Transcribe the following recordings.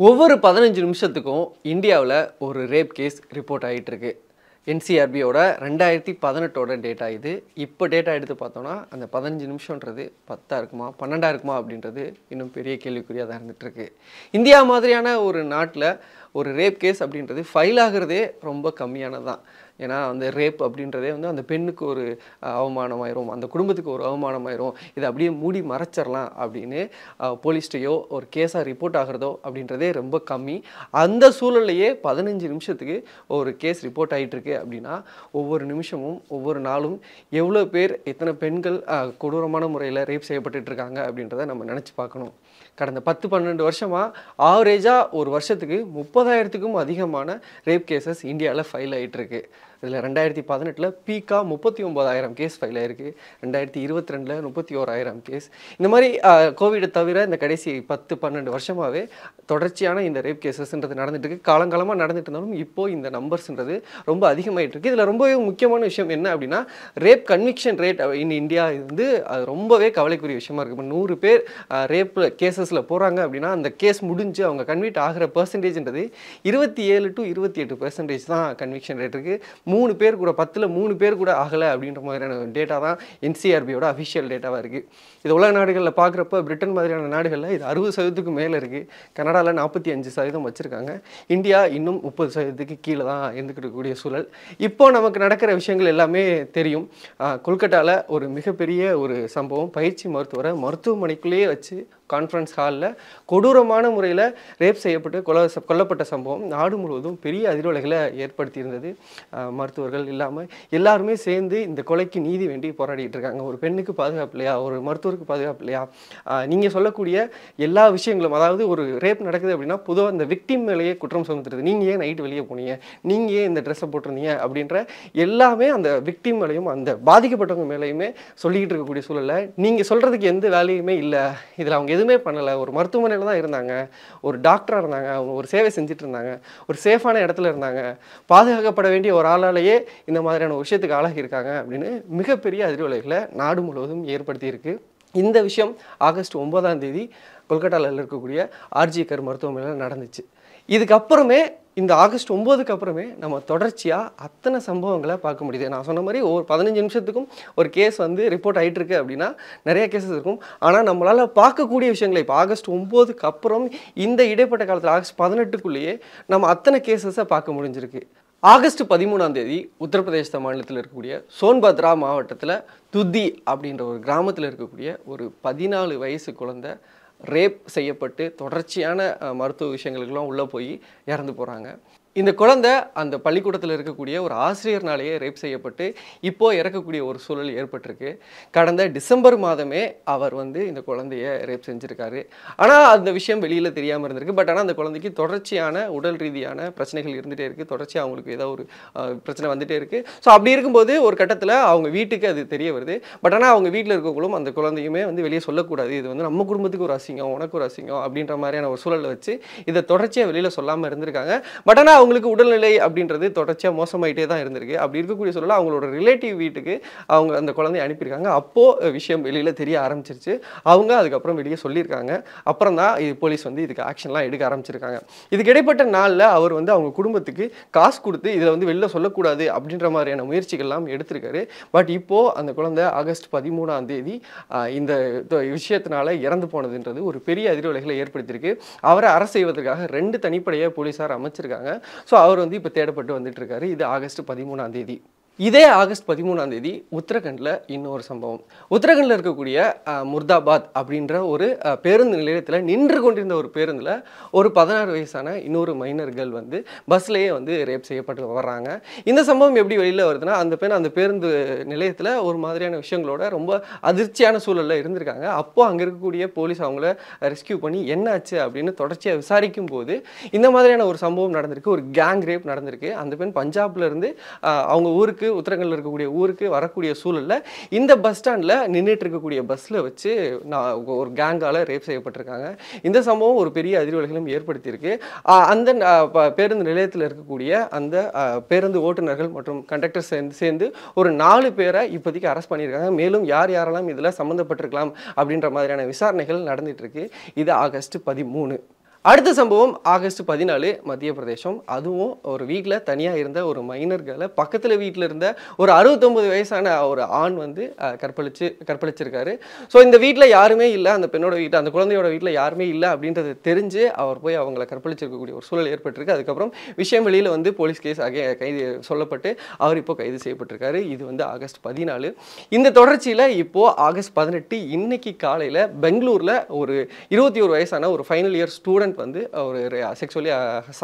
ஒவ்வொரு 15 நிமிஷத்துக்கும் இந்தியாவில் ஒரு ரேப் கேஸ் ரிப்போர்ட் ஆகிட்டு இருக்கு. என்சிஆர்பியோட 2018ஓட டேட்டா இது. இப்போ டேட்டா எடுத்து பார்த்தோன்னா அந்த 15 நிமிஷம்ன்றது 10 இருக்குமா 12 இருக்குமா அப்படின்றது இன்னும் பெரிய கேள்விக்குறியாக தான் இருந்துகிட்ருக்கு. இந்தியா மாதிரியான ஒரு நாட்டில் ஒரு ரேப் கேஸ் அப்படின்றது ஃபைல் ஆகிறதே ரொம்ப கம்மியானது தான். ஏன்னா அந்த ரேப் அப்படின்றதே வந்து அந்த பெண்ணுக்கு ஒரு அவமானமாயிரும், அந்த குடும்பத்துக்கு ஒரு அவமானமாயிரும், இதை அப்படியே மூடி மறைச்சிடலாம் அப்படின்னு போலீஸ்டையோ ஒரு கேஸாக ரிப்போர்ட் ஆகிறதோ அப்படின்றதே ரொம்ப கம்மி. அந்த சூழல்லையே 15 நிமிஷத்துக்கு ஒரு கேஸ் ரிப்போர்ட் ஆகிட்டுருக்கு அப்படின்னா ஒவ்வொரு நிமிஷமும் ஒவ்வொரு நாளும் எவ்வளோ பேர் எத்தனை பெண்கள் கொடூரமான முறையில் ரேப் செய்யப்பட்டுட்டு இருக்காங்க அப்படின்றத நம்ம நினச்சி பார்க்கணும். கடந்த 10-12 வருஷமாக ஆவரேஜாக ஒரு வருஷத்துக்கு 30,000க்கும் அதிகமான ரேப் கேசஸ் இந்தியாவில் ஃபைல் ஆகிட்டுருக்கு. இதில் 2018 பீக்காக 39,000 கேஸ் ஃபைல் ஆகிருக்கு. 2022 31,000 கேஸ். இந்த மாதிரி கோவிடை தவிர இந்த கடைசி 10-12 வருஷமாகவே தொடர்ச்சியான இந்த ரேப் கேசஸ்ன்றது நடந்துட்டு இருக்கு. காலங்காலமாக நடந்துட்டு இருந்தாலும் இப்போது இந்த நம்பர்ஸ்ன்றது ரொம்ப அதிகமாகிட்டு இருக்குது. இதில் ரொம்பவே முக்கியமான விஷயம் என்ன அப்படின்னா rape conviction rate in India வந்து அது ரொம்பவே கவலைக்குரிய விஷயமா இருக்குது. இப்போ 100 பேர் ரேப் கேசஸில் போகிறாங்க அப்படின்னா அந்த கேஸ் முடிஞ்சு அவங்க கன்விக்ட் ஆகிற பர்சன்டேஜ்ன்றது 27 to 28% தான் கன்விக்ஷன் ரேட் இருக்குது. 3 பேர் கூட 10ல் 3 பேர் கூட ஆகலை அப்படின்ற மாதிரியான டேட்டா தான் என்சிஆர்பியோட அஃபிஷியல் டேட்டாவாக இருக்குது. இது உலக நாடுகளில் பார்க்குறப்ப பிரிட்டன் மாதிரியான நாடுகளில் இது 60% மேலே இருக்குது. கனடாவில் 45% வச்சுருக்காங்க. இந்தியா இன்னும் 30% கீழே தான் இருந்துக்கிட்டக்கூடிய சூழல். இப்போது நமக்கு நடக்கிற விஷயங்கள் எல்லாமே தெரியும். கொல்கட்டாவில் ஒரு மிகப்பெரிய ஒரு சம்பவம், பயிற்சி மருத்துவரை மருத்துவமனைக்குள்ளேயே வச்சு கான்ஃபரன்ஸ் ஹாலில் கொடூரமான முறையில் ரேப் செய்யப்பட்டு கொல்லப்பட்ட சம்பவம் நாடு முழுவதும் பெரிய அதிர்வலைகளை ஏற்படுத்தியிருந்தது. மருத்துவர்கள் இல்லாமல் எல்லாருமே சேர்ந்து இந்த கொலைக்கு நீதி வேண்டி போராடிட்டு இருக்காங்க. ஒரு பெண்ணுக்கு பாதுகாப்பு இல்லையா, ஒரு மருத்துவருக்கு பாதுகாப்பு இல்லையா, நீங்கள் சொல்லக்கூடிய எல்லா விஷயங்களும், அதாவது ஒரு ரேப் நடக்குது அப்படின்னா பொதுவாக அந்த விக்டிம் மேலேயே குற்றம் சுமத்துறது. நீங்கள் ஏன் நைட்டு வெளியே போனீங்க, நீங்கள் ஏன் இந்த ட்ரெஸ்ஸை போட்டிருந்தீங்க அப்படின்ற எல்லாமே அந்த விக்டிம் மேலேயும் அந்த பாதிக்கப்பட்டவங்க மேலேயுமே சொல்லிக்கிட்டு இருக்கக்கூடிய சூழலில் நீங்கள் சொல்கிறதுக்கு எந்த வேலையுமே இல்லை. இதில் அவங்க எதுவுமே பண்ணலை. ஒரு மருத்துவமனையில் தான் இருந்தாங்க, ஒரு டாக்டராக இருந்தாங்க, அவங்க ஒரு சேவை செஞ்சுட்டு இருந்தாங்க, ஒரு சேஃபான இடத்துல இருந்தாங்க, பாதுகாக்கப்பட வேண்டிய ஒரு ஆளாலேயே இந்த மாதிரியான ஒரு விஷயத்துக்கு ஆளாகி இருக்காங்க அப்படின்னு மிகப்பெரிய அதிர்வலைகளை நாடு முழுவதும் ஏற்படுத்தியிருக்கு. இந்த விஷயம் ஆகஸ்ட் 9ஆம் தேதி கொல்கட்டாவில் இருக்கக்கூடிய ஆர்ஜி கர் மருத்துவமனையில் நடந்துச்சு. இதுக்கப்புறமே இந்த ஆகஸ்ட் 9க்கு அப்புறமே நம்ம தொடர்ச்சியாக அத்தனை சம்பவங்களை பார்க்க முடியுது. நான் சொன்ன மாதிரி ஒரு 15 நிமிஷத்துக்கும் ஒரு கேஸ் வந்து ரிப்போர்ட் ஆகிட்டு இருக்கு அப்படின்னா நிறைய கேசஸ் இருக்கும். ஆனால் நம்மளால் பார்க்கக்கூடிய விஷயங்களை இப்போ ஆகஸ்ட் 9க்கு அப்புறம் இந்த இடைப்பட்ட காலத்தில் ஆகஸ்ட் 18க்குள்ளேயே நம்ம அத்தனை கேசஸை பார்க்க முடிஞ்சிருக்கு. ஆகஸ்ட் 13ஆம் தேதி உத்தரப்பிரதேச மாநிலத்தில் இருக்கக்கூடிய சோன்பத்ரா மாவட்டத்தில் துத்தி அப்படின்ற ஒரு கிராமத்தில் இருக்கக்கூடிய ஒரு 14 வயசு குழந்தை ரேப் செய்யப்பட்டு தொடர்ச்சியான மருத்துவ விஷயங்களுக்கெல்லாம் உள்ளே போய் இறந்து போகிறாங்க. இந்த குழந்தை அந்த பள்ளிக்கூடத்தில் இருக்கக்கூடிய ஒரு ஆசிரியர்னாலேயே ரேப் செய்யப்பட்டு இப்போது இறக்கக்கூடிய ஒரு சூழல் ஏற்பட்டிருக்கு. கடந்த டிசம்பர் மாதமே அவர் வந்து இந்த குழந்தைய ரேப் செஞ்சுருக்காரு. ஆனால் அந்த விஷயம் வெளியில் தெரியாமல் இருந்திருக்கு. பட் ஆனால் அந்த குழந்தைக்கு தொடர்ச்சியான உடல் ரீதியான பிரச்சனைகள் இருந்துகிட்டே இருக்குது. தொடர்ச்சியாக அவங்களுக்கு ஏதோ ஒரு பிரச்சனை வந்துகிட்டே இருக்குது. ஸோ அப்படி இருக்கும்போது ஒரு கட்டத்தில் அவங்க வீட்டுக்கு அது தெரிய வருது. பட் ஆனால் அவங்க வீட்டில் இருக்கவங்களும் அந்த குழந்தையுமே வந்து வெளியே சொல்லக்கூடாது, இது வந்து நம்ம குடும்பத்துக்கு ஒரு அசிங்கம், உனக்கு ஒரு அசிங்கம் அப்படின்ற மாதிரியான ஒரு சூழலை வச்சு இதை தொடர்ச்சியாக வெளியில் சொல்லாமல் இருந்திருக்காங்க. பட் ஆனால் அவங்களுக்கு உடல்நிலை அப்படின்றது தொடர்ச்சியாக மோசமாயிட்டே தான் இருந்திருக்கு. அப்படி இருக்கக்கூடிய சூழல் அவங்களோட ரிலேட்டிவ் வீட்டுக்கு அவங்க அந்த குழந்தைய அனுப்பியிருக்காங்க. அப்போது விஷயம் வெளியில் தெரிய ஆரம்பிச்சிருச்சு. அவங்க அதுக்கப்புறம் வெளியே சொல்லியிருக்காங்க. அப்புறம் தான் இது போலீஸ் வந்து இதுக்கு ஆக்ஷன்லாம் எடுக்க ஆரம்பிச்சிருக்காங்க. இதுக்கு இடைப்பட்ட நாளில் அவர் வந்து அவங்க குடும்பத்துக்கு காசு கொடுத்து இதில் வந்து வெளில சொல்லக்கூடாது அப்படின்ற மாதிரியான முயற்சிகள்லாம் எடுத்திருக்காரு. பட் இப்போது அந்த குழந்தை ஆகஸ்ட் 13ஆம் தேதி இந்த விஷயத்தினால இறந்து போனதுன்றது ஒரு பெரிய அதிர்வலைகளை ஏற்படுத்தியிருக்கு. அவரை அரசு செய்வதற்காக 2 தனிப்படையை போலீஸார் அமைச்சிருக்காங்க. ஸோ அவர் வந்து இப்போ தேடப்பட்டு வந்துட்டு இருக்காரு. இது ஆகஸ்ட் 13ஆம் தேதி. இதே ஆகஸ்ட் 13ஆம் தேதி உத்தரகண்டில் இன்னொரு சம்பவம். உத்தரகண்டில் இருக்கக்கூடிய முர்தாபாத் அப்படின்ற ஒரு பேருந்து நிலையத்தில் நின்று கொண்டிருந்த ஒரு பேருந்தில் ஒரு 16 வயசான இன்னொரு மைனர்கள் வந்து பஸ்லேயே வந்து ரேப் செய்யப்பட்டு வர்றாங்க. இந்த சம்பவம் எப்படி வெளியில் வருதுன்னா அந்த பெண் அந்த பேருந்து நிலையத்தில் ஒரு மாதிரியான விஷயங்களோட ரொம்ப அதிர்ச்சியான சூழலில் இருந்திருக்காங்க. அப்போது அங்கே இருக்கக்கூடிய போலீஸ் அவங்கள ரெஸ்கியூ பண்ணி என்னாச்சு அப்படின்னு தொடர்ச்சியாக விசாரிக்கும் போது இந்த மாதிரியான ஒரு சம்பவம் நடந்திருக்கு. ஒரு கேங் ரேப் நடந்திருக்கு. அந்த பெண் பஞ்சாப்லேருந்து அவங்க ஊருக்கு உத்தரகண்டில் இருக்கக்கூடிய ஊருக்கு வரக்கூடிய சூழலில் இந்த பஸ் ஸ்டாண்டில் நின்றுட்டு இருக்கக்கூடிய பஸ்ஸில் வச்சு ஒரு கேங்கால் ரேப் செய்யப்பட்டிருக்காங்க. இந்த சம்பவம் ஒரு பெரிய அதிர்வலைகளும் ஏற்படுத்தியிருக்கு. அந்த பேருந்து நிலையத்தில் இருக்கக்கூடிய அந்த பேருந்து ஓட்டுநர்கள் மற்றும் கண்டக்டர் சேர்ந்து ஒரு 4 பேரை இப்போதைக்கு அரெஸ்ட் பண்ணியிருக்காங்க. மேலும் யார் யாரெல்லாம் இதில் சம்மந்தப்பட்டிருக்கலாம் அப்படின்ற மாதிரியான விசாரணைகள் நடந்துட்டு இருக்கு. இது ஆகஸ்ட் 13. அடுத்த சம்பவம் ஆகஸ்ட் 14 மத்திய பிரதேசம். அதுவும் ஒரு வீட்டில் தனியாக இருந்த ஒரு மைனர்களை பக்கத்தில் வீட்டில் இருந்த ஒரு 69 வயசான ஒரு ஆண் வந்து கற்பழிச்சிருக்காரு. ஸோ இந்த வீட்டில் யாருமே இல்லை, அந்த பெண்ணோட வீட்டில், அந்த குழந்தையோட வீட்டில் யாருமே இல்லை அப்படின்றது தெரிஞ்சு அவர் போய் அவங்கள கற்பழிச்சிருக்கக்கூடிய ஒரு சூழல் ஏற்பட்டிருக்கு. அதுக்கப்புறம் விஷயம் வெளியில் வந்து போலீஸ் கேஸ் கைது சொல்லப்பட்டு அவர் இப்போ கைது செய்யப்பட்டிருக்காரு. இது வந்து ஆகஸ்ட் 14. இந்த தொடர்ச்சியில் இப்போது ஆகஸ்ட் 18 இன்னைக்கு காலையில் பெங்களூரில் ஒரு 21 வயசான ஒரு ஃபைனல் இயர் ஸ்டூடெண்ட் வந்து ஒரு செக்சுவலி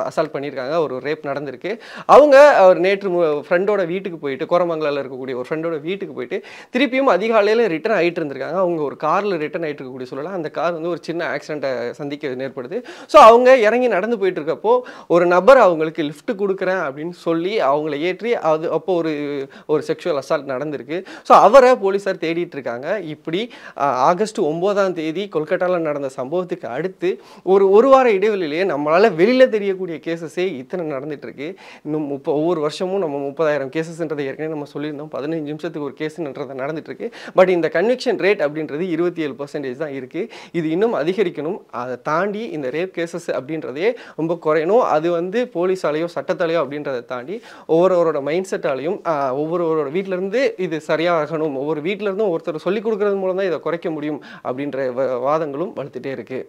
அசால்ட் பண்ணியிருக்காங்க. ஒரு ரேப் நடந்திருக்கு. அவங்க அவர் நேற்று ஃப்ரெண்டோட வீட்டுக்கு போயிட்டு, கோரமங்கலாவில் இருக்கக்கூடிய ஒரு ஃப்ரெண்டோட வீட்டுக்கு போயிட்டு திருப்பியும் அதிகாலையில் ரிட்டர்ன் ஆகிட்டு இருந்திருக்காங்க. அவங்க ஒரு காரில் ரிட்டர்ன் ஆகிட்டு இருக்கக்கூடிய சொல்லலாம். அந்த கார் வந்து ஒரு சின்ன ஆக்சிடென்ட்டை சந்திக்க நேர்படுது. ஸோ அவங்க இறங்கி நடந்து போயிட்டு இருக்கப்போ ஒரு நபர் அவங்களுக்கு லிஃப்ட் கொடுக்குறேன் அப்படின்னு சொல்லி அவங்கள ஏற்றி அப்போ ஒரு செக்ஷுவல் அசால்ட் நடந்திருக்கு. ஸோ அவரை போலீஸார் தேடிட்டு இருக்காங்க. இப்படி ஆகஸ்ட் 9ஆம் தேதி கொல்கட்டாவில் நடந்த சம்பவத்துக்கு அடுத்து ஒரு வார இடைவெளியிலேயே நம்மளால் வெளியில் தெரியக்கூடிய கேசஸே இத்தனை நடந்துட்டு இருக்கு. இன்னும் ஒவ்வொரு வருஷமும் நம்ம 30,000 கேசஸ்ன்றதை ஏற்கனவே நம்ம சொல்லியிருந்தோம். 15 நிமிஷத்துக்கு ஒரு கேஸ்ன்றது நடந்துட்டு இருக்கு. பட் இந்த கன்விக்ஷன் ரேட் அப்படின்றது 27% தான் இருக்கு. இது இன்னும் அதிகரிக்கணும். அதை தாண்டி இந்த ரேப் கேசஸ் அப்படின்றதே ரொம்ப குறையணும். அது வந்து போலீஸாலேயோ சட்டத்தாலேயோ அப்படின்றத தாண்டி ஒவ்வொருவரோட மைண்ட் செட்டாலையும் ஒவ்வொருவரோட வீட்டிலேருந்து இது சரியாகணும், ஒவ்வொரு வீட்டிலேருந்தும் ஒருத்தர் சொல்லிக் கொடுக்கறது மூலம் தான் இதை குறைக்க முடியும் அப்படின்ற வாதங்களும் வளர்த்துட்டே இருக்கு.